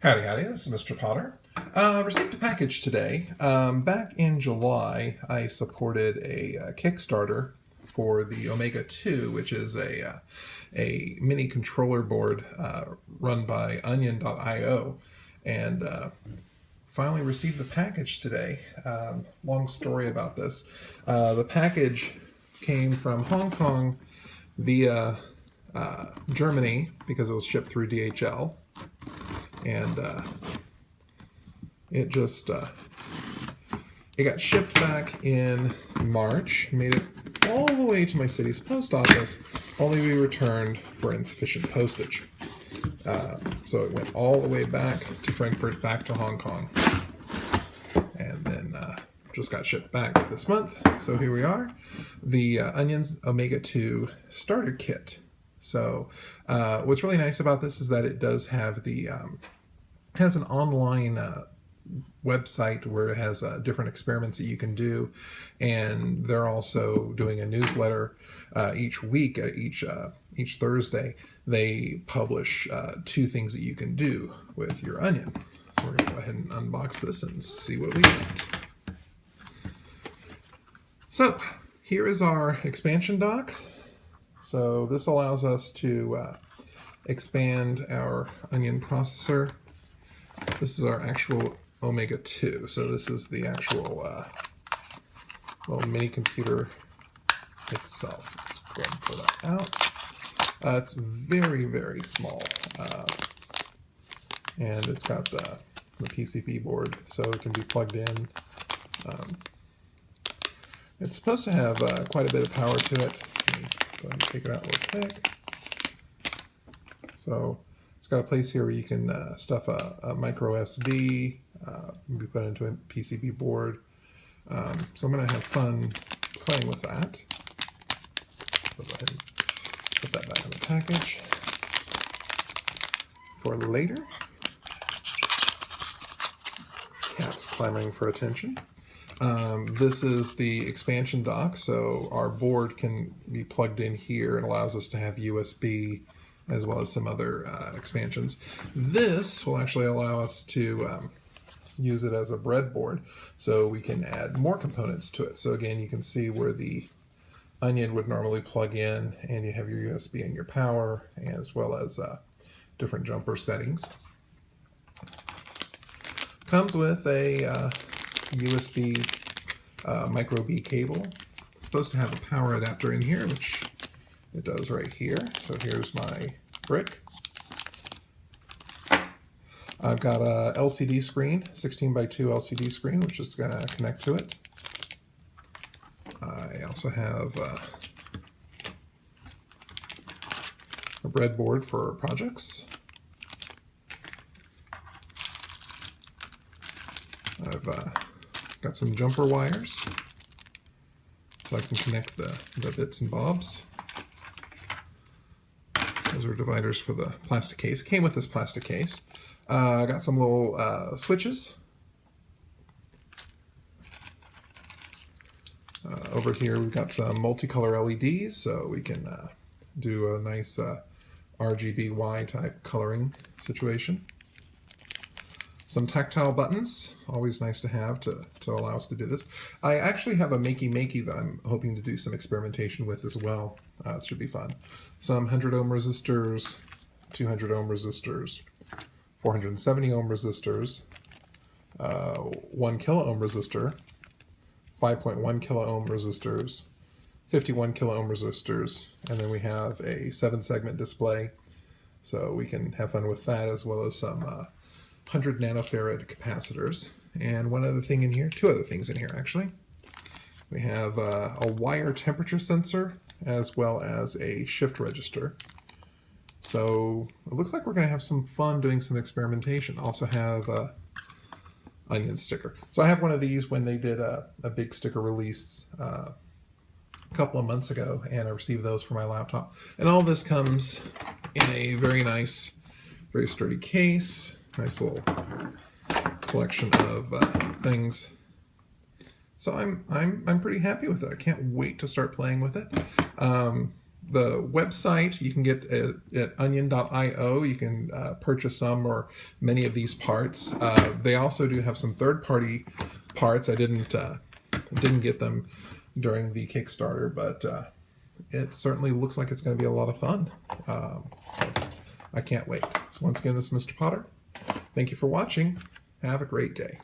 Howdy, howdy, this is Mr. Potter. Received a package today. Back in July, I supported a Kickstarter for the Omega2, which is a mini controller board run by onion.io, and finally received the package today. Long story about this. The package came from Hong Kong via Germany because it was shipped through DHL. And it got shipped back in March, made it all the way to my city's post office, only to be returned for insufficient postage. So it went all the way back to Frankfurt, back to Hong Kong, and then just got shipped back this month. So here we are, the Onion's Omega2 Starter Kit. So what's really nice about this is that it does have the has an online website where it has different experiments that you can do, and they're also doing a newsletter each week. Each Thursday, they publish 2 things that you can do with your onion. So we're going to go ahead and unbox this and see what we get. So here is our expansion dock. So this allows us to expand our onion processor. This is our actual Omega2. So this is the actual little mini computer itself. Let's go ahead and pull that out. It's very, very small. And it's got the PCB board, so it can be plugged in. It's supposed to have quite a bit of power to it. Let me go ahead and take it out real quick. So it's got a place here where you can stuff a micro SD, be put into a PCB board. So I'm going to have fun playing with that. So go ahead and put that back in the package for later. Cat's clamoring for attention. This is the expansion dock, so our board can be plugged in here and allows us to have USB as well as some other expansions. This will actually allow us to use it as a breadboard, so we can add more components to it. So again, you can see where the onion would normally plug in, and you have your USB and your power, as well as different jumper settings. Comes with a USB micro B cable. It's supposed to have a power adapter in here, which it does right here. So here's my brick. I've got a LCD screen, 16:2 LCD screen, which is going to connect to it. I also have a breadboard for projects. I've got some jumper wires so I can connect the bits and bobs. Those are dividers for the plastic case. Came with this plastic case. I got some little switches. Over here we've got some multicolor LEDs, so we can do a nice RGBY type coloring situation. Some tactile buttons, always nice to have to allow us to do this. I actually have a makey that I'm hoping to do some experimentation with as well. It should be fun. Some 100 ohm resistors, 200 ohm resistors, 470 ohm resistors, 1 kilo ohm resistor, 5.1 kilo ohm resistors, 51 kilo ohm resistors, and then we have a 7-segment display, so we can have fun with that, as well as some 100 nanofarad capacitors. And one other thing in here, 2 other things in here actually. We have a wire temperature sensor as well as a shift register. So it looks like we're going to have some fun doing some experimentation. Also have a onion sticker. So I have one of these when they did a big sticker release a couple of months ago, and I received those for my laptop. And all this comes in a very nice, very sturdy case. Nice little collection of things. So I'm pretty happy with it. I can't wait to start playing with it. the website you can get at onion.io. You can purchase some or many of these parts. They also do have some third-party parts. I didn't get them during the Kickstarter, but it certainly looks like it's going to be a lot of fun. So I can't wait. So once again, this is Mr. Potter. Thank you for watching. Have a great day.